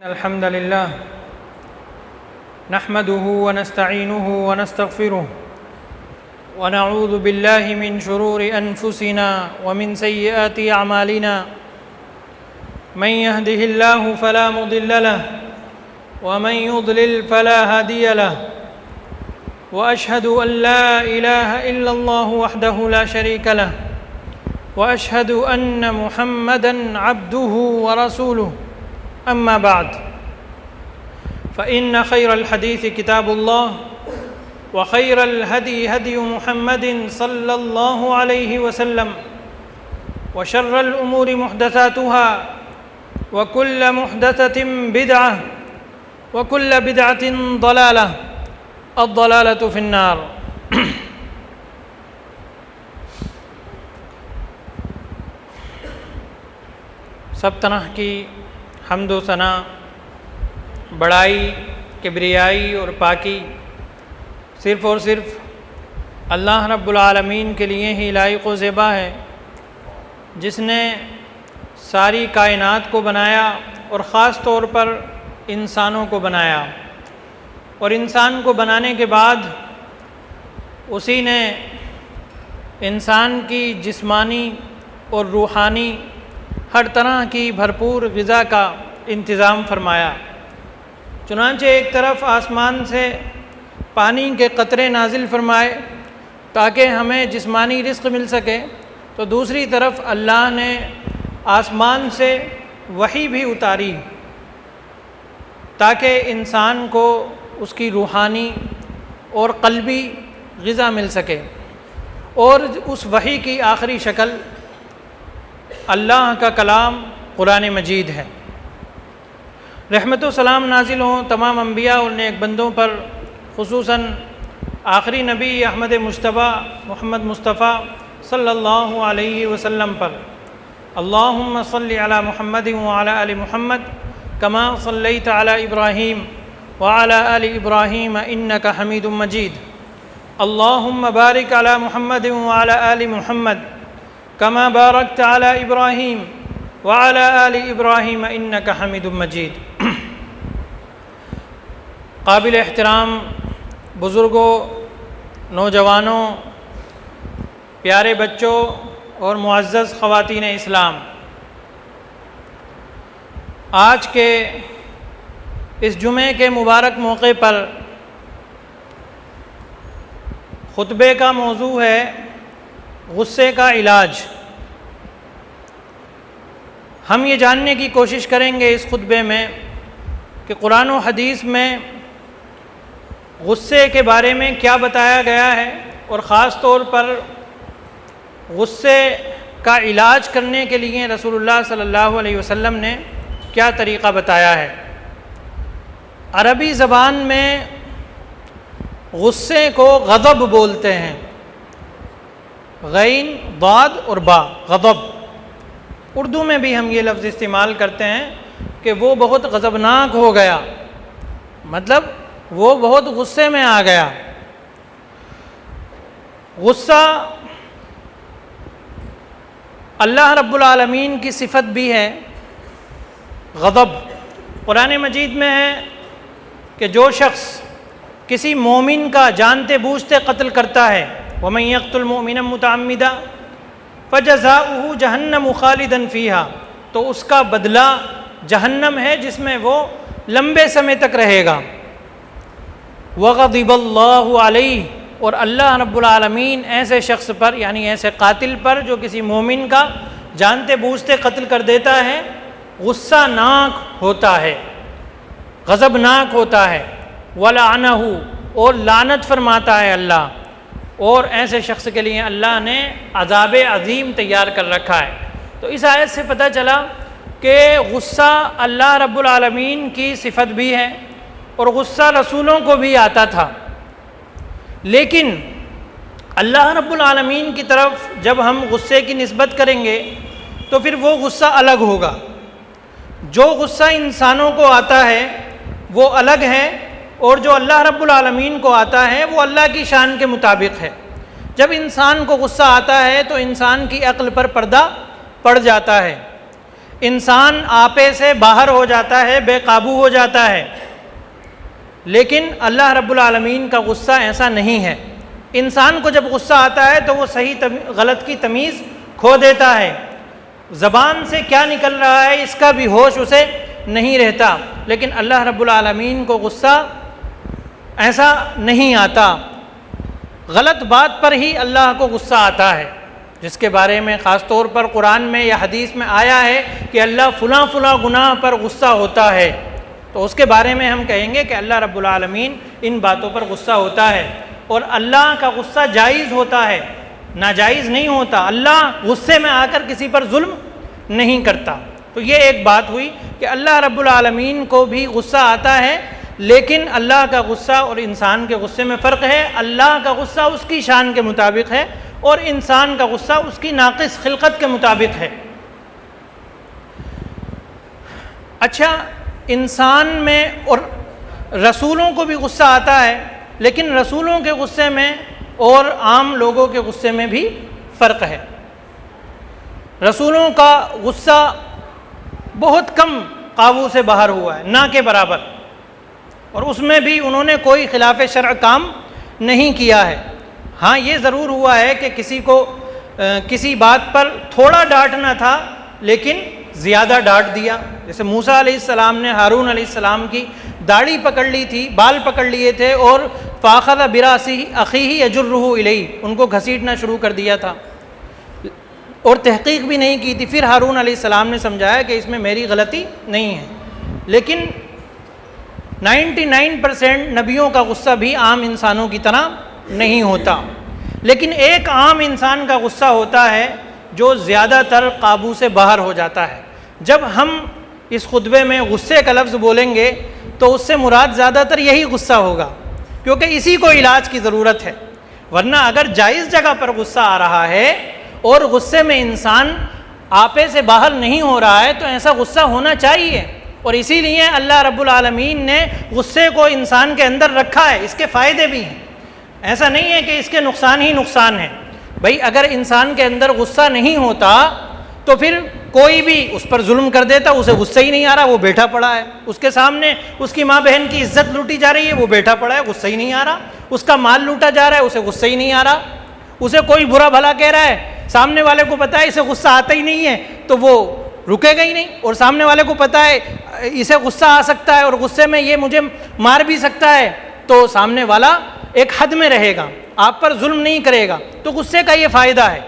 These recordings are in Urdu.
الحمد لله نحمده ونستعينه ونستغفره ونعوذ بالله من شرور أنفسنا ومن سيئات أعمالنا من يهده الله فلا مضل له ومن يضلل فلا هادي له وأشهد أن لا إله إلا الله وحده لا شريك له وأشهد أن محمدًا عبده ورسوله أما بعد فإن خير الحديث كتاب الله وخير الهدي هدي محمد صلى الله عليه وسلم وشر الأمور محدثاتها وكل محدثة بدعة وكل بدعة ضلالة الضلالة في النار سب طرح کی حمد و ثنا، بڑائی، کبریائی اور پاکی صرف اور صرف اللہ رب العالمین کے لیے ہی لائق و زیبا ہے، جس نے ساری کائنات کو بنایا اور خاص طور پر انسانوں کو بنایا، اور انسان کو بنانے کے بعد اسی نے انسان کی جسمانی اور روحانی ہر طرح کی بھرپور غذا کا انتظام فرمایا۔ چنانچہ ایک طرف آسمان سے پانی کے قطرے نازل فرمائے تاکہ ہمیں جسمانی رزق مل سکے، تو دوسری طرف اللہ نے آسمان سے وحی بھی اتاری تاکہ انسان کو اس کی روحانی اور قلبی غذا مل سکے، اور اس وحی کی آخری شکل اللہ کا کلام قرآن مجید ہے۔ رحمت و سلام نازل ہوں تمام انبیاء اور نیک بندوں پر، خصوصاً آخری نبی احمد مجتبیٰ محمد مصطفیٰ صلی اللہ علیہ وسلم پر۔ اللہم صلی علی محمد وعلی آل محمد کما صلیت علی ابراہیم وعلی آل ابراہیم انک حمید مجید۔ اللہم بارک علی محمد وعلی آل محمد کما بارکت علی ابراہیم وعلی آل ابراہیم انک حمید مجید۔ قابل احترام بزرگوں، نوجوانوں، پیارے بچوں اور معزز خواتین اسلام، آج کے اس جمعے کے مبارک موقع پر خطبے کا موضوع ہے غصے کا علاج۔ ہم یہ جاننے کی کوشش کریں گے اس خطبے میں کہ قرآن و حدیث میں غصے کے بارے میں کیا بتایا گیا ہے، اور خاص طور پر غصے کا علاج کرنے کے لیے رسول اللہ صلی اللہ علیہ وسلم نے کیا طریقہ بتایا ہے۔ عربی زبان میں غصے کو غضب بولتے ہیں، غین، ضاد اور با، غضب۔ اردو میں بھی ہم یہ لفظ استعمال کرتے ہیں کہ وہ بہت غضبناک ہو گیا، مطلب وہ بہت غصے میں آ گیا۔ غصہ اللہ رب العالمین کی صفت بھی ہے، غضب۔ قرآن مجید میں ہے کہ جو شخص کسی مومن کا جانتے بوجھتے قتل کرتا ہے، وَمَن يَقْتُلْ مُؤْمِنًا مُتَعَمِّدًا فَجَزَاؤُهُ جَهَنَّمُ خَالِدًا فِيهَا، تو اس کا بدلہ جہنم ہے جس میں وہ لمبے سمے تک رہے گا۔ وَغَضِبَ اللَّهُ عَلَيْهِ، اور اللہ رب العالمین ایسے شخص پر، یعنی ایسے قاتل پر جو کسی مومن کا جانتے بوجھتے قتل کر دیتا ہے، غصہ ناک ہوتا ہے، غضبناک ہوتا ہے۔ وَلَعَنَهُ، اور لعنت فرماتا ہے اللہ، اور ایسے شخص کے لیے اللہ نے عذاب عظیم تیار کر رکھا ہے۔ تو اس آیت سے پتہ چلا کہ غصہ اللہ رب العالمین کی صفت بھی ہے، اور غصہ رسولوں کو بھی آتا تھا، لیکن اللہ رب العالمین کی طرف جب ہم غصے کی نسبت کریں گے تو پھر وہ غصہ الگ ہوگا۔ جو غصہ انسانوں کو آتا ہے وہ الگ ہے، اور جو اللہ رب العالمین کو آتا ہے وہ اللہ کی شان کے مطابق ہے۔ جب انسان کو غصہ آتا ہے تو انسان کی عقل پر پردہ پڑ جاتا ہے، انسان آپے سے باہر ہو جاتا ہے، بے قابو ہو جاتا ہے، لیکن اللہ رب العالمین کا غصہ ایسا نہیں ہے۔ انسان کو جب غصہ آتا ہے تو وہ صحیح غلط کی تمیز کھو دیتا ہے، زبان سے کیا نکل رہا ہے اس کا بھی ہوش اسے نہیں رہتا، لیکن اللہ رب العالمین کو غصہ ایسا نہیں آتا۔ غلط بات پر ہی اللہ کو غصہ آتا ہے، جس کے بارے میں خاص طور پر قرآن میں یا حدیث میں آیا ہے کہ اللہ فلاں فلاں گناہ پر غصہ ہوتا ہے، تو اس کے بارے میں ہم کہیں گے کہ اللہ رب العالمین ان باتوں پر غصہ ہوتا ہے، اور اللہ کا غصہ جائز ہوتا ہے، ناجائز نہیں ہوتا۔ اللہ غصے میں آ کر کسی پر ظلم نہیں کرتا۔ تو یہ ایک بات ہوئی کہ اللہ رب العالمین کو بھی غصہ آتا ہے، لیکن اللہ کا غصہ اور انسان کے غصے میں فرق ہے۔ اللہ کا غصہ اس کی شان کے مطابق ہے اور انسان کا غصہ اس کی ناقص خلقت کے مطابق ہے۔ اچھا، انسان میں اور رسولوں کو بھی غصہ آتا ہے، لیکن رسولوں کے غصے میں اور عام لوگوں کے غصے میں بھی فرق ہے۔ رسولوں کا غصہ بہت کم قابو سے باہر ہوا ہے، نہ کے برابر، اور اس میں بھی انہوں نے کوئی خلاف شرع کام نہیں کیا ہے۔ ہاں، یہ ضرور ہوا ہے کہ کسی کو کسی بات پر تھوڑا ڈانٹنا تھا لیکن زیادہ ڈانٹ دیا، جیسے موسیٰ علیہ السلام نے ہارون علیہ السلام کی داڑھی پکڑ لی تھی، بال پکڑ لیے تھے، اور فَأَخَذَ بِرَأْسِهِ أَخِيهِ يَجُرُّهُ إِلَيْهِ، ان کو گھسیٹنا شروع کر دیا تھا اور تحقیق بھی نہیں کی تھی۔ پھر ہارون علیہ السلام نے سمجھایا کہ اس میں میری غلطی نہیں ہے، لیکن 99% نبیوں کا غصہ بھی عام انسانوں کی طرح نہیں ہوتا، لیکن ایک عام انسان کا غصہ ہوتا ہے جو زیادہ تر قابو سے باہر ہو جاتا ہے۔ جب ہم اس خطبے میں غصے کا لفظ بولیں گے تو اس سے مراد زیادہ تر یہی غصہ ہوگا، کیونکہ اسی کو علاج کی ضرورت ہے۔ ورنہ اگر جائز جگہ پر غصہ آ رہا ہے اور غصے میں انسان آپے سے باہر نہیں ہو رہا ہے تو ایسا غصہ ہونا چاہیے، اور اسی لیے اللہ رب العالمین نے غصے کو انسان کے اندر رکھا ہے۔ اس کے فائدے بھی ہیں، ایسا نہیں ہے کہ اس کے نقصان ہی نقصان ہیں۔ بھئی اگر انسان کے اندر غصہ نہیں ہوتا تو پھر کوئی بھی اس پر ظلم کر دیتا، اسے غصہ ہی نہیں آ رہا، وہ بیٹھا پڑا ہے، اس کے سامنے اس کی ماں بہن کی عزت لوٹی جا رہی ہے، وہ بیٹھا پڑا ہے، غصہ ہی نہیں آ رہا، اس کا مال لوٹا جا رہا ہے، اسے غصہ ہی نہیں آ رہا، اسے کوئی برا بھلا کہہ رہا ہے، سامنے والے کو پتہ ہے اسے غصہ آتا ہی نہیں ہے تو وہ رکے گا ہی نہیں، اور سامنے والے کو پتہ ہے اسے غصہ آ سکتا ہے اور غصے میں یہ مجھے مار بھی سکتا ہے، تو سامنے والا ایک حد میں رہے گا، آپ پر ظلم نہیں کرے گا۔ تو غصے کا یہ فائدہ ہے۔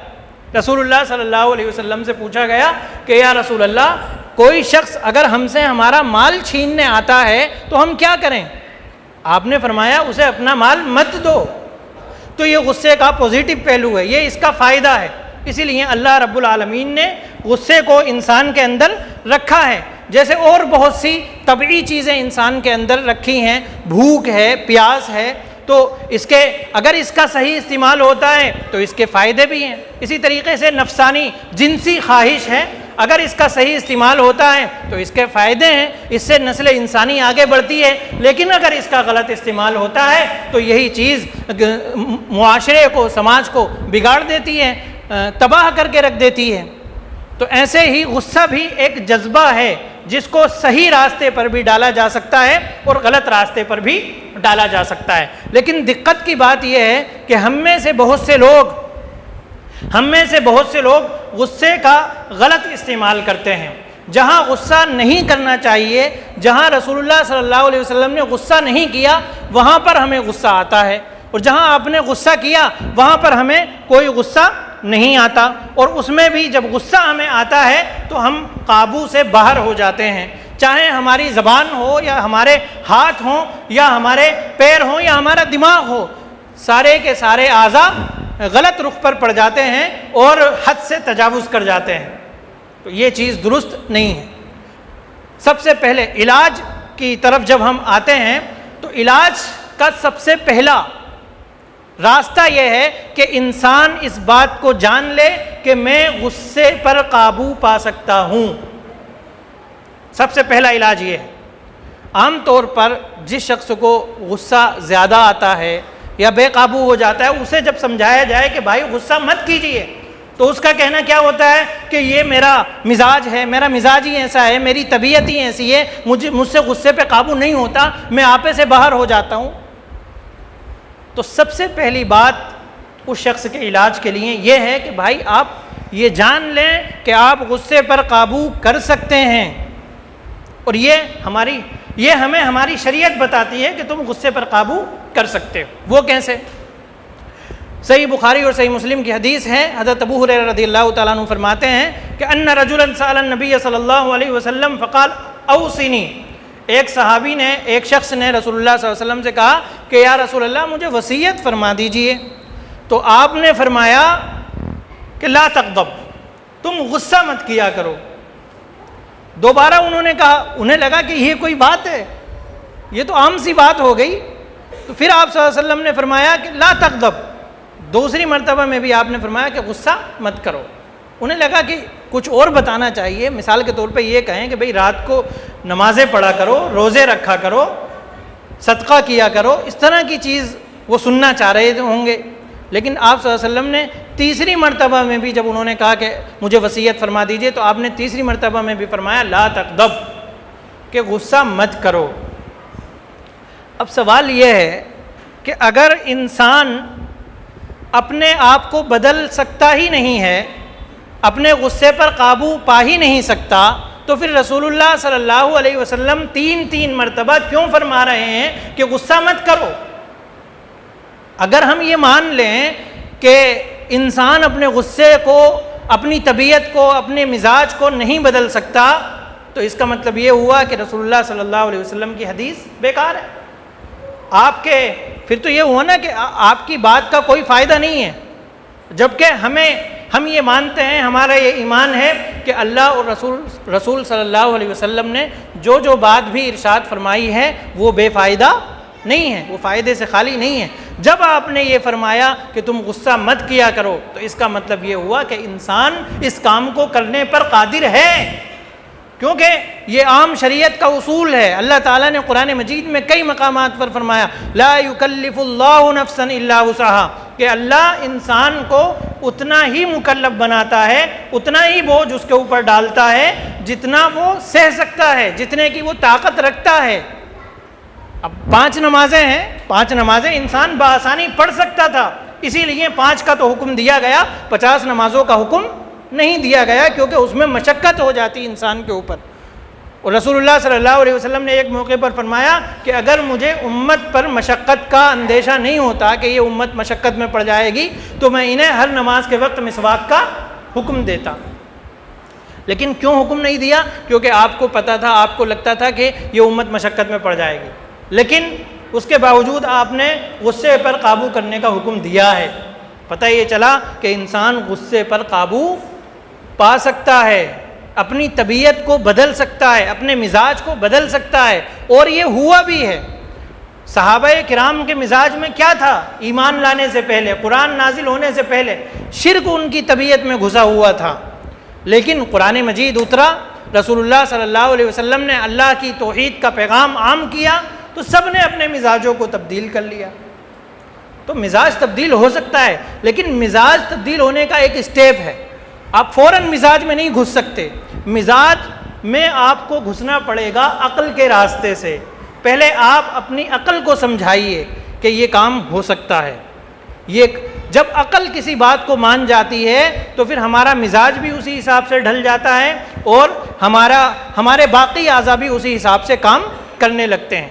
رسول اللہ صلی اللہ علیہ وسلم سے پوچھا گیا کہ یا رسول اللہ، کوئی شخص اگر ہم سے ہمارا مال چھیننے آتا ہے تو ہم کیا کریں؟ آپ نے فرمایا اسے اپنا مال مت دو۔ تو یہ غصے کا پوزیٹو پہلو ہے، یہ اس کا فائدہ ہے۔ اسی لیے اللہ رب العالمین نے غصے کو انسان کے اندر رکھا ہے، جیسے اور بہت سی طبعی چیزیں انسان کے اندر رکھی ہیں، بھوک ہے، پیاس ہے، تو اس کے اگر اس کا صحیح استعمال ہوتا ہے تو اس کے فائدے بھی ہیں۔ اسی طریقے سے نفسانی جنسی خواہش ہے، اگر اس کا صحیح استعمال ہوتا ہے تو اس کے فائدے ہیں، اس سے نسل انسانی آگے بڑھتی ہے، لیکن اگر اس کا غلط استعمال ہوتا ہے تو یہی چیز معاشرے کو، سماج کو بگاڑ دیتی ہے، تباہ کر کے رکھ دیتی ہے۔ تو ایسے ہی غصہ بھی ایک جذبہ ہے جس کو صحیح راستے پر بھی ڈالا جا سکتا ہے اور غلط راستے پر بھی ڈالا جا سکتا ہے۔ لیکن دقت کی بات یہ ہے کہ ہم میں سے بہت سے لوگ غصے کا غلط استعمال کرتے ہیں۔ جہاں غصہ نہیں کرنا چاہیے، جہاں رسول اللہ صلی اللہ علیہ وسلم نے غصہ نہیں کیا، وہاں پر ہمیں غصہ آتا ہے، اور جہاں آپ نے غصہ کیا وہاں پر ہمیں کوئی غصہ نہیں آتا، اور اس میں بھی جب غصہ ہمیں آتا ہے تو ہم قابو سے باہر ہو جاتے ہیں، چاہے ہماری زبان ہو یا ہمارے ہاتھ ہوں یا ہمارے پیر ہوں یا ہمارا دماغ ہو، سارے کے سارے اعضاء غلط رخ پر پڑ جاتے ہیں اور حد سے تجاوز کر جاتے ہیں۔ تو یہ چیز درست نہیں ہے۔ سب سے پہلے علاج کی طرف جب ہم آتے ہیں تو علاج کا سب سے پہلا راستہ یہ ہے کہ انسان اس بات کو جان لے کہ میں غصے پر قابو پا سکتا ہوں۔ سب سے پہلا علاج یہ ہے۔ عام طور پر جس شخص کو غصہ زیادہ آتا ہے یا بے قابو ہو جاتا ہے، اسے جب سمجھایا جائے کہ بھائی غصہ مت کیجئے، تو اس کا کہنا کیا ہوتا ہے کہ یہ میرا مزاج ہے، میرا مزاج ہی ایسا ہے، میری طبیعت ہی ایسی ہے، مجھ سے غصے پہ قابو نہیں ہوتا، میں آپے سے باہر ہو جاتا ہوں۔ تو سب سے پہلی بات اس شخص کے علاج کے لیے یہ ہے کہ بھائی آپ یہ جان لیں کہ آپ غصے پر قابو کر سکتے ہیں، اور یہ ہمیں ہماری شریعت بتاتی ہے کہ تم غصے پر قابو کر سکتے ہو۔ وہ کیسے؟ صحیح بخاری اور صحیح مسلم کی حدیث ہے، حضرت ابو ہریرہ رضی اللہ تعالیٰ عنہ فرماتے ہیں کہ ان رجلا سأل النبی صلی اللہ علیہ وسلم فقال اوصنی، ایک صحابی نے، ایک شخص نے رسول اللہ صلی اللہ علیہ وسلم سے کہا کہ یا رسول اللہ مجھے وصیت فرما دیجئے، تو آپ نے فرمایا کہ لا تغضب، تم غصہ مت کیا کرو۔ دوبارہ انہوں نے کہا، انہیں لگا کہ یہ کوئی بات ہے، یہ تو عام سی بات ہو گئی، تو پھر آپ صلی اللہ علیہ وسلم نے فرمایا کہ لا تغضب، دوسری مرتبہ میں بھی آپ نے فرمایا کہ غصہ مت کرو۔ انہیں لگا کہ کچھ اور بتانا چاہیے، مثال کے طور پہ یہ کہیں کہ بھئی رات کو نمازیں پڑھا کرو، روزے رکھا کرو، صدقہ کیا کرو، اس طرح کی چیز وہ سننا چاہ رہے ہوں گے، لیکن آپ صلی اللہ علیہ وسلم نے تیسری مرتبہ میں بھی جب انہوں نے کہا کہ مجھے وصیت فرما دیجئے، تو آپ نے تیسری مرتبہ میں بھی فرمایا لا تغضب، کہ غصہ مت کرو۔ اب سوال یہ ہے کہ اگر انسان اپنے آپ کو بدل سکتا ہی نہیں ہے، اپنے غصے پر قابو پا ہی نہیں سکتا، تو پھر رسول اللہ صلی اللہ علیہ وسلم تین مرتبہ کیوں فرما رہے ہیں کہ غصہ مت کرو؟ اگر ہم یہ مان لیں کہ انسان اپنے غصے کو، اپنی طبیعت کو، اپنے مزاج کو نہیں بدل سکتا، تو اس کا مطلب یہ ہوا کہ رسول اللہ صلی اللہ علیہ وسلم کی حدیث بیکار ہے۔ پھر تو یہ ہوا نا کہ آپ کی بات کا کوئی فائدہ نہیں ہے، جبکہ ہم یہ مانتے ہیں، ہمارا یہ ایمان ہے کہ اللہ اور رسول صلی اللہ علیہ وسلم نے جو بات بھی ارشاد فرمائی ہے وہ بے فائدہ نہیں ہے، وہ فائدے سے خالی نہیں ہے۔ جب آپ نے یہ فرمایا کہ تم غصہ مت کیا کرو، تو اس کا مطلب یہ ہوا کہ انسان اس کام کو کرنے پر قادر ہے، کیونکہ یہ عام شریعت کا اصول ہے۔ اللہ تعالیٰ نے قرآن مجید میں کئی مقامات پر فرمایا لا یکلف اللہ نفسا الا وسعها، کہ اللہ انسان کو اتنا ہی مکلف بناتا ہے، اتنا ہی بوجھ اس کے اوپر ڈالتا ہے جتنا وہ سہ سکتا ہے، جتنے کی وہ طاقت رکھتا ہے۔ اب 5 نمازیں ہیں، 5 نمازیں انسان بآسانی پڑھ سکتا تھا، اسی لیے 5 کا تو حکم دیا گیا، 50 نمازوں کا حکم نہیں دیا گیا، کیونکہ اس میں مشقت ہو جاتی انسان کے اوپر۔ اور رسول اللہ صلی اللہ علیہ وسلم نے ایک موقع پر فرمایا کہ اگر مجھے امت پر مشقت کا اندیشہ نہیں ہوتا کہ یہ امت مشقت میں پڑ جائے گی، تو میں انہیں ہر نماز کے وقت مسواک کا حکم دیتا۔ لیکن کیوں حکم نہیں دیا؟ کیونکہ آپ کو پتا تھا، آپ کو لگتا تھا کہ یہ امت مشقت میں پڑ جائے گی، لیکن اس کے باوجود آپ نے غصے پر قابو کرنے کا حکم دیا ہے۔ پتہ یہ چلا کہ انسان غصے پر قابو پا سکتا ہے، اپنی طبیعت کو بدل سکتا ہے، اپنے مزاج کو بدل سکتا ہے، اور یہ ہوا بھی ہے۔ صحابہ کرام کے مزاج میں کیا تھا؟ ایمان لانے سے پہلے، قرآن نازل ہونے سے پہلے شرک ان کی طبیعت میں گھسا ہوا تھا، لیکن قرآن مجید اترا، رسول اللہ صلی اللہ علیہ وسلم نے اللہ کی توحید کا پیغام عام کیا، تو سب نے اپنے مزاجوں کو تبدیل کر لیا۔ تو مزاج تبدیل ہو سکتا ہے، لیکن مزاج تبدیل ہونے کا ایک اسٹیپ ہے، آپ فوراً مزاج میں نہیں گھس سکتے۔ مزاج میں آپ کو گھسنا پڑے گا عقل کے راستے سے۔ پہلے آپ اپنی عقل کو سمجھائیے کہ یہ کام ہو سکتا ہے۔ جب عقل کسی بات کو مان جاتی ہے تو پھر ہمارا مزاج بھی اسی حساب سے ڈھل جاتا ہے، اور ہمارے باقی اعضاء بھی اسی حساب سے کام کرنے لگتے ہیں۔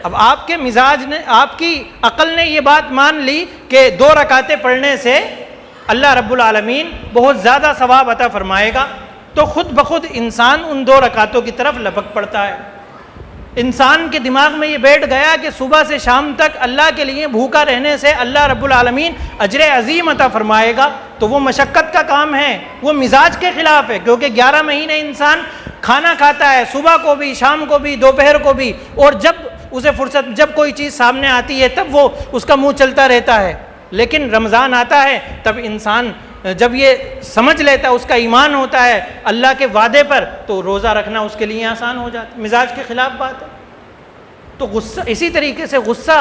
اب آپ کے مزاج نے، آپ کی عقل نے یہ بات مان لی کہ 2 رکعتیں پڑھنے سے اللہ رب العالمین بہت زیادہ ثواب عطا فرمائے گا، تو خود بخود انسان ان 2 رکعتوں کی طرف لپک پڑتا ہے۔ انسان کے دماغ میں یہ بیٹھ گیا کہ صبح سے شام تک اللہ کے لیے بھوکا رہنے سے اللہ رب العالمین اجر عظیم عطا فرمائے گا، تو وہ مشقت کا کام ہے، وہ مزاج کے خلاف ہے، کیونکہ 11 مہینے انسان کھانا کھاتا ہے، صبح کو بھی، شام کو بھی، دوپہر کو بھی، اور جب اسے فرصت، جب کوئی چیز سامنے آتی ہے تب وہ اس کا منہ چلتا رہتا ہے۔ لیکن رمضان آتا ہے تب انسان جب یہ سمجھ لیتا ہے، اس کا ایمان ہوتا ہے اللہ کے وعدے پر، تو روزہ رکھنا اس کے لیے آسان ہو جاتا ہے۔ مزاج کے خلاف بات ہے۔ تو غصہ، اسی طریقے سے غصہ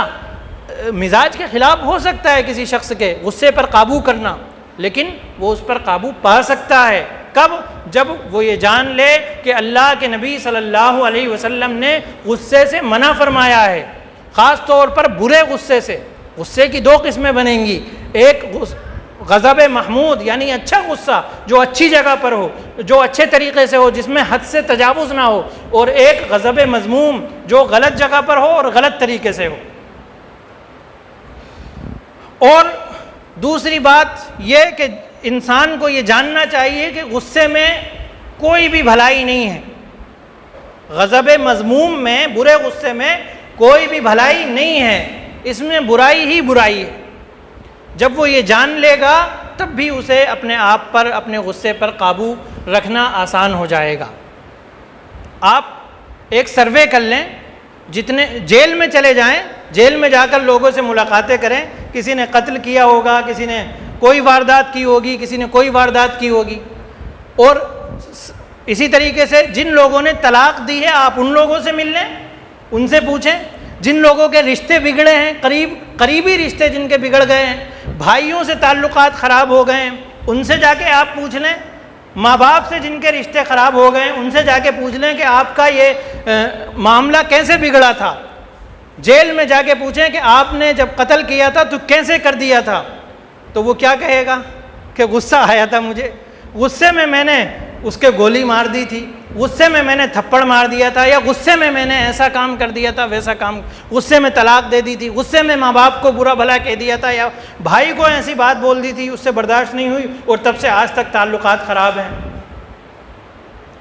مزاج کے خلاف ہو سکتا ہے کسی شخص کے، غصے پر قابو کرنا، لیکن وہ اس پر قابو پا سکتا ہے کب؟ جب وہ یہ جان لے کہ اللہ کے نبی صلی اللہ علیہ وسلم نے غصے سے منع فرمایا ہے، خاص طور پر برے غصے سے۔ غصے کی دو قسمیں بنیں گی، ایک غضب محمود یعنی اچھا غصہ جو اچھی جگہ پر ہو، جو اچھے طریقے سے ہو، جس میں حد سے تجاوز نہ ہو، اور ایک غضب مذموم جو غلط جگہ پر ہو اور غلط طریقے سے ہو۔ اور دوسری بات یہ کہ انسان کو یہ جاننا چاہیے کہ غصے میں کوئی بھی بھلائی نہیں ہے، غضب مذموم میں، برے غصے میں کوئی بھی بھلائی نہیں ہے، اس میں برائی ہی برائی ہے۔ جب وہ یہ جان لے گا تب بھی اسے اپنے آپ پر، اپنے غصے پر قابو رکھنا آسان ہو جائے گا۔ آپ ایک سروے کر لیں، جتنے جیل میں چلے جائیں، جیل میں جا کر لوگوں سے ملاقاتیں کریں، کسی نے قتل کیا ہوگا، کسی نے کوئی واردات کی ہوگی، کسی نے کوئی واردات کی ہوگی، اور اسی طریقے سے جن لوگوں نے طلاق دی ہے آپ ان لوگوں سے مل لیں، ان سے پوچھیں، جن لوگوں کے رشتے بگڑے ہیں، قریبی رشتے جن کے بگڑ گئے ہیں، بھائیوں سے تعلقات خراب ہو گئے ہیں، ان سے جا کے آپ پوچھ لیں، ماں باپ سے جن کے رشتے خراب ہو گئے ہیں ان سے جا کے پوچھ لیں کہ آپ کا یہ معاملہ کیسے بگڑا تھا۔ جیل میں جا کے پوچھیں کہ آپ نے جب قتل کیا تھا تو کیسے کر دیا تھا، تو وہ کیا کہے گا کہ غصہ آیا تھا مجھے، غصے میں نے اس کے گولی مار دی تھی، غصے میں نے تھپڑ مار دیا تھا، یا غصے میں نے ایسا کام کر دیا تھا، ویسا کام، غصے میں طلاق دے دی تھی، غصے میں ماں باپ کو برا بھلا کہہ دیا تھا، یا بھائی کو ایسی بات بول دی تھی، اس سے برداشت نہیں ہوئی اور تب سے آج تک تعلقات خراب ہیں۔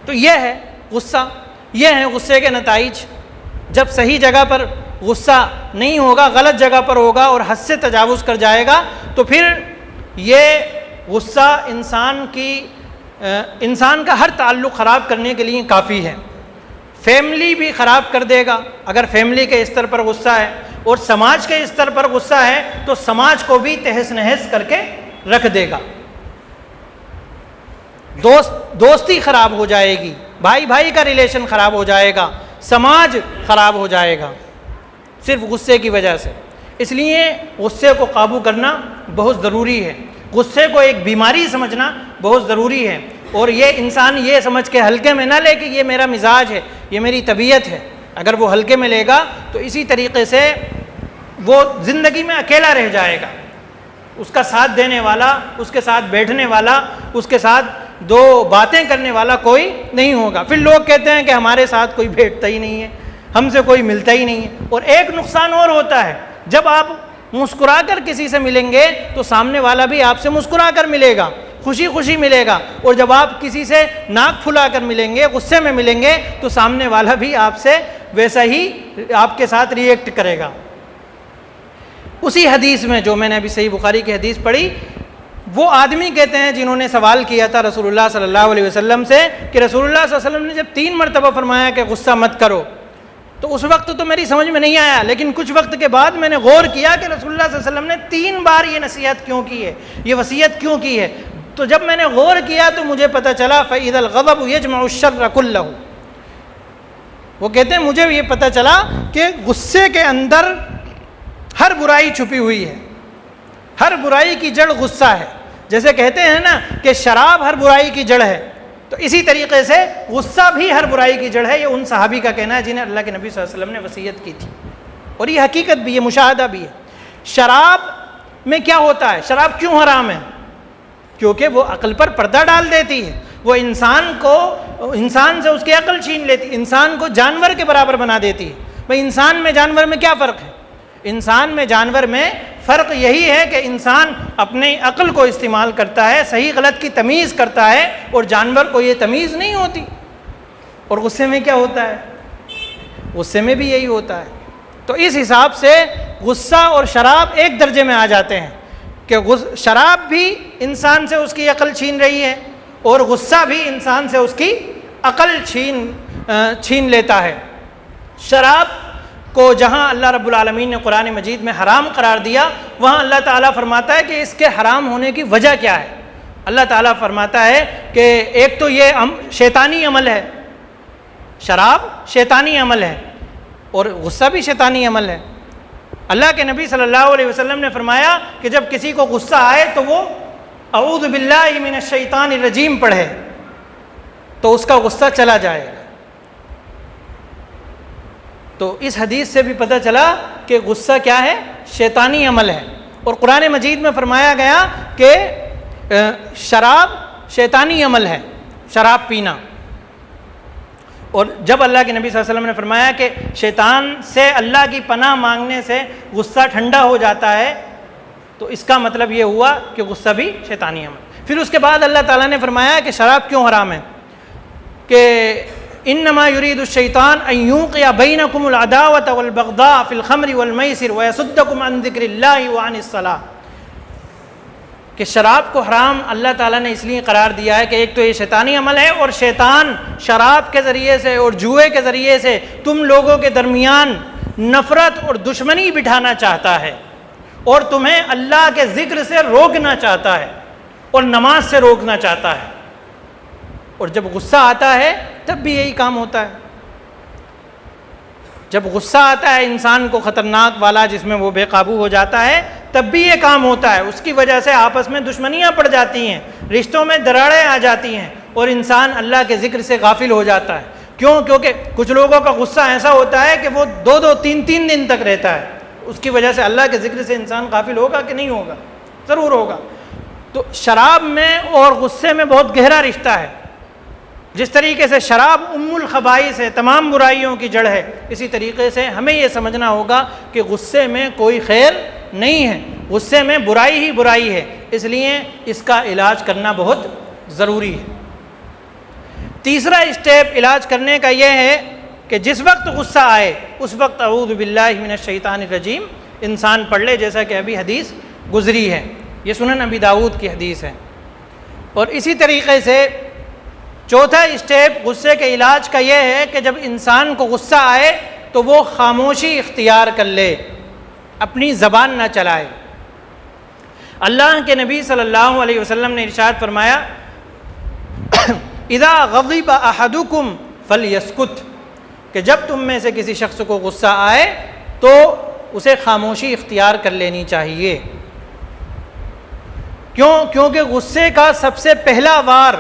تو یہ ہے غصہ، یہ ہیں غصے کے نتائج۔ جب صحیح جگہ پر غصہ نہیں ہوگا، غلط جگہ پر ہوگا اور حد سے تجاوز کر جائے گا، تو پھر یہ غصہ انسان کا ہر تعلق خراب کرنے کے لیے کافی ہے۔ فیملی بھی خراب کر دے گا اگر فیملی کے استر پر غصہ ہے، اور سماج کے استر پر غصہ ہے تو سماج کو بھی تہس نہس کر کے رکھ دے گا۔ دوستی خراب ہو جائے گی، بھائی بھائی کا ریلیشن خراب ہو جائے گا، سماج خراب ہو جائے گا صرف غصے کی وجہ سے۔ اس لیے غصے کو قابو کرنا بہت ضروری ہے، غصے کو ایک بیماری سمجھنا بہت ضروری ہے، اور یہ انسان یہ سمجھ کے ہلکے میں نہ لے کہ یہ میرا مزاج ہے، یہ میری طبیعت ہے۔ اگر وہ ہلکے میں لے گا تو اسی طریقے سے وہ زندگی میں اکیلا رہ جائے گا، اس کا ساتھ دینے والا، اس کے ساتھ بیٹھنے والا، اس کے ساتھ دو باتیں کرنے والا کوئی نہیں ہوگا۔ پھر لوگ کہتے ہیں کہ ہمارے ساتھ کوئی بیٹھتا ہی نہیں ہے، ہم سے کوئی ملتا ہی نہیں ہے۔ اور ایک نقصان اور ہوتا ہے، جب آپ مسکرا کر کسی سے ملیں گے تو سامنے والا بھی آپ سے مسکرا کر ملے گا، خوشی خوشی ملے گا، اور جب آپ کسی سے ناک پھلا کر ملیں گے، غصے میں ملیں گے، تو سامنے والا بھی آپ سے ویسا ہی آپ کے ساتھ ریئیکٹ کرے گا۔ اسی حدیث میں جو میں نے ابھی صحیح بخاری کی حدیث پڑھی، وہ آدمی کہتے ہیں جنہوں نے سوال کیا تھا رسول اللہ صلی اللہ علیہ وسلم سے کہ رسول اللہ صلی اللہ علیہ وسلم نے جب 3 مرتبہ فرمایا کہ غصہ مت کرو، تو اس وقت تو میری سمجھ میں نہیں آیا، لیکن کچھ وقت کے بعد میں نے غور کیا کہ رسول اللہ صلی اللہ علیہ وسلم نے 3 بار یہ نصیحت کیوں کی ہے، یہ وصیت کیوں کی ہے۔ تو جب میں نے غور کیا تو مجھے پتہ چلا فَإِذَا الْغَضَبُ يَجْمَعُ الشَّرَّ كُلَّهُ، وہ کہتے ہیں مجھے یہ پتہ چلا کہ غصے کے اندر ہر برائی چھپی ہوئی ہے، ہر برائی کی جڑ غصہ ہے۔ جیسے کہتے ہیں نا کہ شراب ہر برائی کی جڑ ہے، تو اسی طریقے سے غصہ بھی ہر برائی کی جڑ ہے۔ یہ ان صحابی کا کہنا ہے جنہیں اللہ کے نبی صلی اللہ علیہ وسلم نے وصیت کی تھی، اور یہ حقیقت بھی ہے، مشاہدہ بھی ہے۔ شراب میں کیا ہوتا ہے، شراب کیوں حرام ہے؟ کیونکہ وہ عقل پر پردہ ڈال دیتی ہے، وہ انسان سے اس کی عقل چھین لیتی ہے، انسان کو جانور کے برابر بنا دیتی ہے۔ بھئی انسان میں جانور میں کیا فرق ہے؟ انسان میں جانور میں فرق یہی ہے کہ انسان اپنی عقل کو استعمال کرتا ہے، صحیح غلط کی تمیز کرتا ہے، اور جانور کو یہ تمیز نہیں ہوتی۔ اور غصے میں کیا ہوتا ہے؟ غصے میں بھی یہی ہوتا ہے۔ تو اس حساب سے غصہ اور شراب ایک درجے میں آ جاتے ہیں کہ شراب بھی انسان سے اس کی عقل چھین رہی ہے، اور غصہ بھی انسان سے اس کی عقل چھین لیتا ہے۔ شراب کو جہاں اللہ رب العالمین نے قرآن مجید میں حرام قرار دیا، وہاں اللہ تعالیٰ فرماتا ہے کہ اس کے حرام ہونے کی وجہ کیا ہے۔ اللہ تعالیٰ فرماتا ہے کہ ایک تو یہ شیطانی عمل ہے، شراب شیطانی عمل ہے، اور غصہ بھی شیطانی عمل ہے۔ اللہ کے نبی صلی اللہ علیہ وسلم نے فرمایا کہ جب کسی کو غصہ آئے تو وہ اعوذ باللہ من الشیطان الرجیم پڑھے تو اس کا غصہ چلا جائے گا۔ تو اس حدیث سے بھی پتہ چلا کہ غصہ کیا ہے؟ شیطانی عمل ہے۔ اور قرآن مجید میں فرمایا گیا کہ شراب شیطانی عمل ہے، شراب پینا۔ اور جب اللہ کے نبی صلی اللہ علیہ وسلم نے فرمایا کہ شیطان سے اللہ کی پناہ مانگنے سے غصہ ٹھنڈا ہو جاتا ہے، تو اس کا مطلب یہ ہوا کہ غصہ بھی شیطانی عمل۔ پھر اس کے بعد اللہ تعالیٰ نے فرمایا کہ شراب کیوں حرام ہے، کہ انما یرید الشیطان ان یوقع بینکم العداوۃ والبغضاء فی الخمر والمیسر ویصدکم عن ذکر اللہ وعن الصلاۃ، کہ شراب کو حرام اللہ تعالیٰ نے اس لیے قرار دیا ہے کہ ایک تو یہ شیطانی عمل ہے، اور شیطان شراب کے ذریعے سے اور جوئے کے ذریعے سے تم لوگوں کے درمیان نفرت اور دشمنی بٹھانا چاہتا ہے، اور تمہیں اللہ کے ذکر سے روکنا چاہتا ہے اور نماز سے روکنا چاہتا ہے۔ اور جب غصہ آتا ہے تب بھی یہی کام ہوتا ہے۔ جب غصہ آتا ہے انسان کو خطرناک والا، جس میں وہ بے قابو ہو جاتا ہے، تب بھی یہ کام ہوتا ہے۔ اس کی وجہ سے آپس میں دشمنیاں پڑ جاتی ہیں، رشتوں میں دراڑیں آ جاتی ہیں، اور انسان اللہ کے ذکر سے غافل ہو جاتا ہے۔ کیوں؟ کیونکہ کچھ لوگوں کا غصہ ایسا ہوتا ہے کہ وہ 2-3 دن تک رہتا ہے۔ اس کی وجہ سے اللہ کے ذکر سے انسان غافل ہوگا کہ نہیں ہوگا؟ ضرور ہوگا۔ تو شراب میں اور غصے میں بہت گہرا رشتہ ہے۔ جس طریقے سے شراب الخبائث ہے، تمام برائیوں کی جڑ ہے، اسی طریقے سے ہمیں یہ سمجھنا ہوگا کہ غصے میں کوئی خیر نہیں ہے، غصے میں برائی ہی برائی ہے، اس لیے اس کا علاج کرنا بہت ضروری ہے۔ تیسرا اسٹیپ علاج کرنے کا یہ ہے کہ جس وقت غصہ آئے اس وقت اعوذ باللہ من الشیطان الرجیم انسان پڑھ لے، جیسا کہ ابھی حدیث گزری ہے۔ یہ سنن ابی داؤد کی حدیث ہے۔ اور اسی طریقے سے چوتھا اسٹیپ غصے کے علاج کا یہ ہے کہ جب انسان کو غصہ آئے تو وہ خاموشی اختیار کر لے، اپنی زبان نہ چلائے۔ اللہ کے نبی صلی اللہ علیہ وسلم نے ارشاد فرمایا اذا غضب احدکم فلیسکت، کہ جب تم میں سے کسی شخص کو غصہ آئے تو اسے خاموشی اختیار کر لینی چاہیے۔ کیوں؟ کیونکہ غصے کا سب سے پہلا وار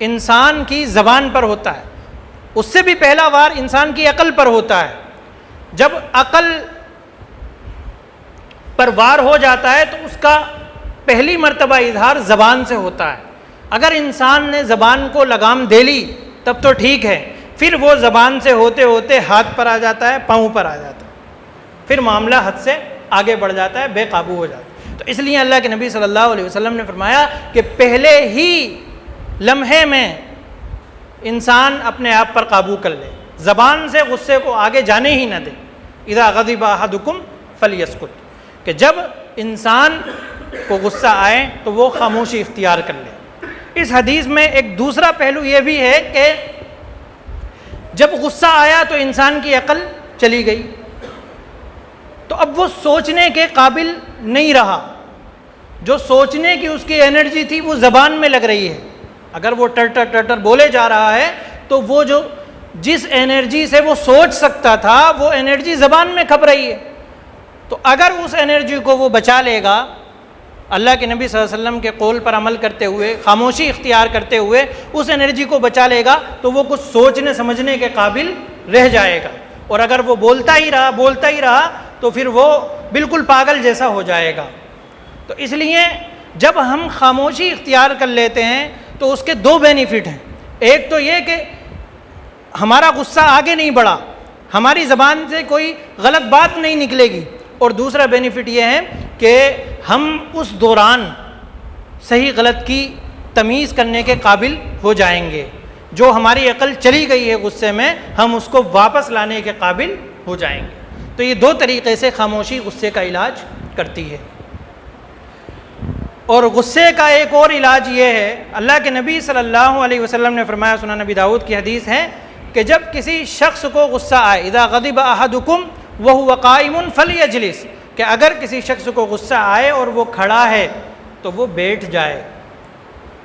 انسان کی زبان پر ہوتا ہے، اس سے بھی پہلا وار انسان کی عقل پر ہوتا ہے۔ جب عقل پر وار ہو جاتا ہے تو اس کا پہلی مرتبہ اظہار زبان سے ہوتا ہے۔ اگر انسان نے زبان کو لگام دے لی تب تو ٹھیک ہے، پھر وہ زبان سے ہوتے ہوتے ہاتھ پر آ جاتا ہے، پاؤں پر آ جاتا ہے، پھر معاملہ حد سے آگے بڑھ جاتا ہے، بے قابو ہو جاتا ہے۔ تو اس لیے اللہ کے نبی صلی اللہ علیہ وسلم نے فرمایا کہ پہلے ہی لمحے میں انسان اپنے آپ پر قابو کر لے، زبان سے غصے کو آگے جانے ہی نہ دے۔ اذا غضب احدکم فلیسکت، کہ جب انسان کو غصہ آئے تو وہ خاموشی اختیار کر لے۔ اس حدیث میں ایک دوسرا پہلو یہ بھی ہے کہ جب غصہ آیا تو انسان کی عقل چلی گئی، تو اب وہ سوچنے کے قابل نہیں رہا۔ جو سوچنے کی اس کی انرجی تھی وہ زبان میں لگ رہی ہے۔ اگر وہ ٹر ٹر بولے جا رہا ہے تو وہ جس انرجی سے وہ سوچ سکتا تھا وہ انرجی زبان میں کھپ رہی ہے۔ تو اگر اس انرجی کو وہ بچا لے گا، اللہ کے نبی صلی اللہ علیہ وسلم کے قول پر عمل کرتے ہوئے، خاموشی اختیار کرتے ہوئے اس انرجی کو بچا لے گا، تو وہ کچھ سوچنے سمجھنے کے قابل رہ جائے گا۔ اور اگر وہ بولتا ہی رہا تو پھر وہ بالکل پاگل جیسا ہو جائے گا۔ تو اس لیے جب ہم خاموشی اختیار کر لیتے ہیں تو اس کے دو بینیفٹ ہیں۔ ایک تو یہ کہ ہمارا غصہ آگے نہیں بڑھا، ہماری زبان سے کوئی غلط بات نہیں نکلے گی، اور دوسرا بینیفٹ یہ ہے کہ ہم اس دوران صحیح غلط کی تمیز کرنے کے قابل ہو جائیں گے۔ جو ہماری عقل چلی گئی ہے غصے میں، ہم اس کو واپس لانے کے قابل ہو جائیں گے۔ تو یہ دو طریقے سے خاموشی غصے کا علاج کرتی ہے۔ اور غصے کا ایک اور علاج یہ ہے، اللہ کے نبی صلی اللہ علیہ وسلم نے فرمایا، سنن نبی داؤد کی حدیث ہے کہ جب کسی شخص کو غصہ آئے، اذا غضب احدکم وهو قائم فلیجلس، کہ اگر کسی شخص کو غصہ آئے اور وہ کھڑا ہے تو وہ بیٹھ جائے۔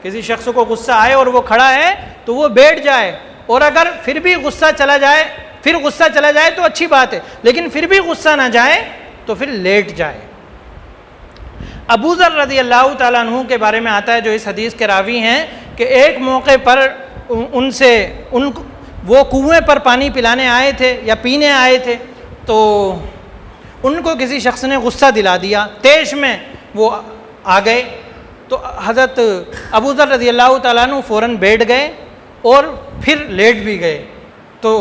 کسی شخص کو غصہ آئے اور وہ کھڑا ہے تو وہ بیٹھ جائے، اور اگر پھر بھی غصہ چلا جائے تو اچھی بات ہے، لیکن پھر بھی غصہ نہ جائے تو پھر لیٹ جائے۔ ابو ذر رضی اللہ تعالیٰ عنہ کے بارے میں آتا ہے، جو اس حدیث کے راوی ہیں، کہ ایک موقع پر وہ کنویں پر پانی پلانے آئے تھے یا پینے آئے تھے، تو ان کو کسی شخص نے غصہ دلا دیا، تیش میں وہ آ گئے، تو حضرت ابو ذر رضی اللہ تعالیٰ عنہ فوراً بیٹھ گئے اور پھر لیٹ بھی گئے۔ تو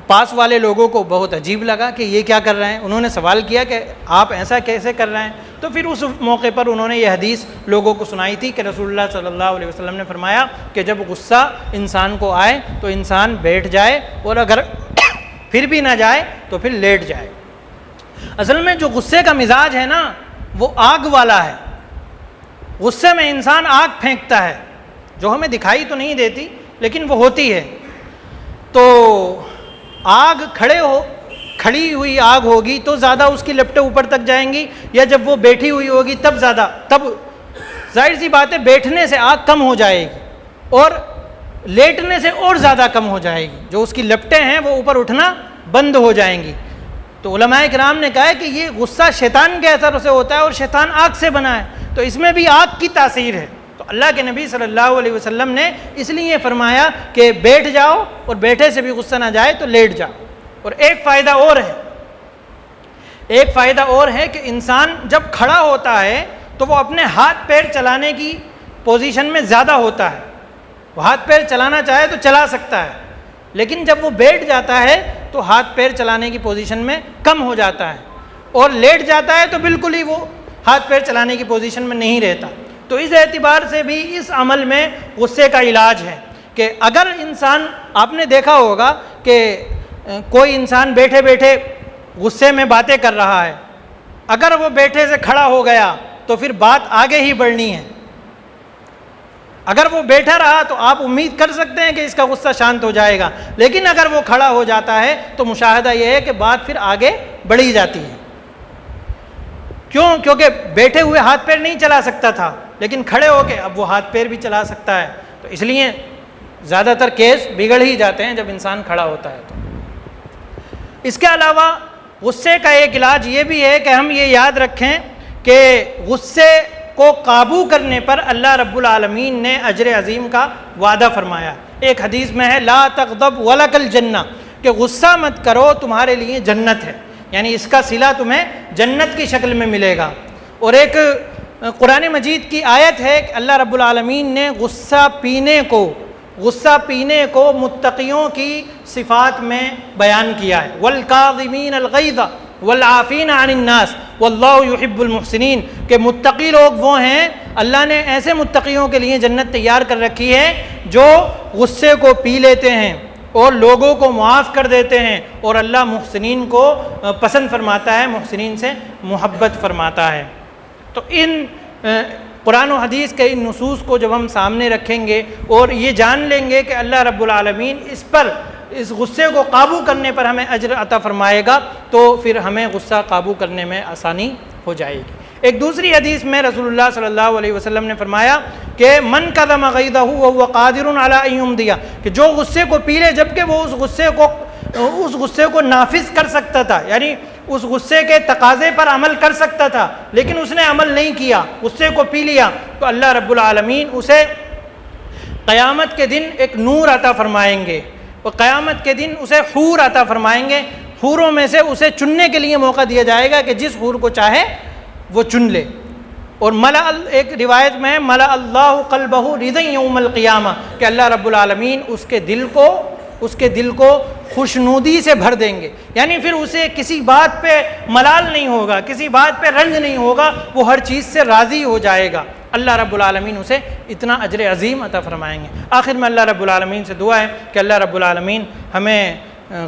پاس والے لوگوں کو بہت عجیب لگا کہ یہ کیا کر رہے ہیں، انہوں نے سوال کیا کہ آپ ایسا کیسے کر رہے ہیں، تو پھر اس موقع پر انہوں نے یہ حدیث لوگوں کو سنائی تھی کہ رسول اللہ صلی اللہ علیہ وسلم نے فرمایا کہ جب غصہ انسان کو آئے تو انسان بیٹھ جائے، اور اگر پھر بھی نہ جائے تو پھر لیٹ جائے۔ اصل میں جو غصے کا مزاج ہے نا، وہ آگ والا ہے۔ غصے میں انسان آگ پھینکتا ہے، جو ہمیں دکھائی تو نہیں دیتی لیکن وہ ہوتی ہے۔ تو آگ کھڑی ہوئی آگ ہوگی تو زیادہ اس کی لپٹیں اوپر تک جائیں گی، یا جب وہ بیٹھی ہوئی ہوگی تب ظاہر سی بات ہے بیٹھنے سے آگ کم ہو جائے گی اور لیٹنے سے اور زیادہ کم ہو جائے گی، جو اس کی لپٹیں ہیں وہ اوپر اٹھنا بند ہو جائیں گی۔ تو علماء کرام نے کہا ہے کہ یہ غصہ شیطان کے اثر سے ہوتا ہے، اور شیطان آگ سے بنا ہے، تو اس میں بھی آگ کی تاثیر ہے۔ تو اللہ کے نبی صلی اللہ علیہ وسلم نے اس لیے فرمایا کہ بیٹھ جاؤ، اور بیٹھے سے بھی غصہ نہ جائے تو لیٹ جاؤ۔ اور ایک فائدہ اور ہے کہ انسان جب کھڑا ہوتا ہے تو وہ اپنے ہاتھ پیر چلانے کی پوزیشن میں زیادہ ہوتا ہے، وہ ہاتھ پیر چلانا چاہے تو چلا سکتا ہے، لیکن جب وہ بیٹھ جاتا ہے تو ہاتھ پیر چلانے کی پوزیشن میں کم ہو جاتا ہے، اور لیٹ جاتا ہے تو بالکل ہی وہ ہاتھ پیر چلانے کی پوزیشن میں نہیں رہتا۔ تو اس اعتبار سے بھی اس عمل میں غصے کا علاج ہے کہ اگر انسان، آپ نے دیکھا ہوگا کہ کوئی انسان بیٹھے بیٹھے غصے میں باتیں کر رہا ہے، اگر وہ بیٹھے سے کھڑا ہو گیا تو پھر بات آگے ہی بڑھنی ہے۔ اگر وہ بیٹھا رہا تو آپ امید کر سکتے ہیں کہ اس کا غصہ شانت ہو جائے گا، لیکن اگر وہ کھڑا ہو جاتا ہے تو مشاہدہ یہ ہے کہ بات پھر آگے بڑھی جاتی ہے۔ کیونکہ بیٹھے ہوئے ہاتھ پیر نہیں چلا سکتا تھا، لیکن کھڑے ہو کے اب وہ ہاتھ پیر بھی چلا سکتا ہے، تو اس لیے زیادہ تر کیس بگڑ ہی جاتے ہیں جب انسان کھڑا ہوتا ہے۔ تو اس کے علاوہ غصے کا ایک علاج یہ بھی ہے کہ ہم یہ یاد رکھیں کہ غصے کو قابو کرنے پر اللہ رب العالمین نے اجر عظیم کا وعدہ فرمایا۔ ایک حدیث میں ہے لا تغضب ولک الجنہ، کہ غصہ مت کرو تمہارے لیے جنت ہے، یعنی اس کا صلہ تمہیں جنت کی شکل میں ملے گا۔ اور ایک قرآن مجید کی آیت ہے کہ اللہ رب العالمین نے غصہ پینے کو متقیوں کی صفات میں بیان کیا ہے، والکاظمین الغیظ والعافین عن الناس واللہ یحب المحسنین، کہ متقی لوگ وہ ہیں، اللہ نے ایسے متقیوں کے لیے جنت تیار کر رکھی ہے جو غصے کو پی لیتے ہیں اور لوگوں کو معاف کر دیتے ہیں، اور اللہ محسنین کو پسند فرماتا ہے، محسنین سے محبت فرماتا ہے۔ تو ان قرآن و حدیث کے ان نصوص کو جب ہم سامنے رکھیں گے اور یہ جان لیں گے کہ اللہ رب العالمین اس غصے کو قابو کرنے پر ہمیں اجر عطا فرمائے گا، تو پھر ہمیں غصہ قابو کرنے میں آسانی ہو جائے گی۔ ایک دوسری حدیث میں رسول اللہ صلی اللہ علیہ وسلم نے فرمایا کہ من کظم غیظہ وہو قادر علی ان یمضی، کہ جو غصے کو پی لے جبکہ وہ اس غصے کو نافذ کر سکتا تھا، یعنی اس غصے کے تقاضے پر عمل کر سکتا تھا لیکن اس نے عمل نہیں کیا، غصے کو پی لیا، تو اللہ رب العالمین اسے قیامت کے دن ایک نور عطا فرمائیں گے، اور قیامت کے دن اسے حور عطا فرمائیں گے، حوروں میں سے اسے چننے کے لیے موقع دیا جائے گا کہ جس حور کو چاہے وہ چن لے۔ اور ایک روایت میں ملا اللہ قلبہ رضا یوم القیامہ، کہ اللہ رب العالمین اس کے دل کو خوشنودی سے بھر دیں گے، یعنی پھر اسے کسی بات پہ ملال نہیں ہوگا، کسی بات پہ رنج نہیں ہوگا، وہ ہر چیز سے راضی ہو جائے گا۔ اللہ رب العالمین اسے اتنا اجر عظیم عطا فرمائیں گے۔ آخر میں اللہ رب العالمین سے دعا ہے کہ اللہ رب العالمین ہمیں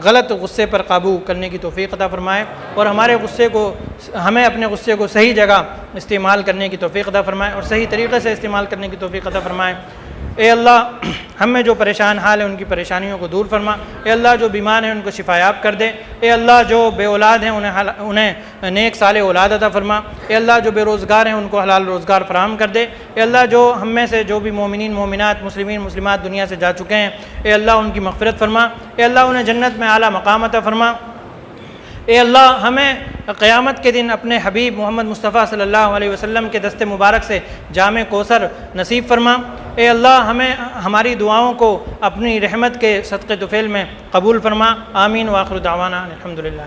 غلط غصے پر قابو کرنے کی توفیق عطا فرمائے، اور ہمیں اپنے غصے کو صحیح جگہ استعمال کرنے کی توفیق عطا فرمائے، اور صحیح طریقے سے استعمال کرنے کی توفیق عطا فرمائے۔ اے اللہ ہم میں جو پریشان حال ہیں ان کی پریشانیوں کو دور فرما، اے اللہ جو بیمار ہیں ان کو شفا یاب کر دے، اے اللہ جو بے اولاد ہیں انہیں نیک صالح اولاد عطا فرما، اے اللہ جو بے روزگار ہیں ان کو حلال روزگار فراہم کر دے، اے اللہ جو ہم میں سے جو بھی مومنین مومنات مسلمین مسلمات دنیا سے جا چکے ہیں، اے اللہ ان کی مغفرت فرما، اے اللہ انہیں جنت میں اعلیٰ مقام عطا فرما، اے اللہ ہمیں قیامت کے دن اپنے حبیب محمد مصطفیٰ صلی اللہ علیہ وسلم کے دست مبارک سے جام کوثر نصیب فرما۔ اے اللہ ہمیں ہماری دعاؤں کو اپنی رحمت کے صدقے طفیل میں قبول فرما۔ آمین۔ وآخر دعوانا الحمدللہ۔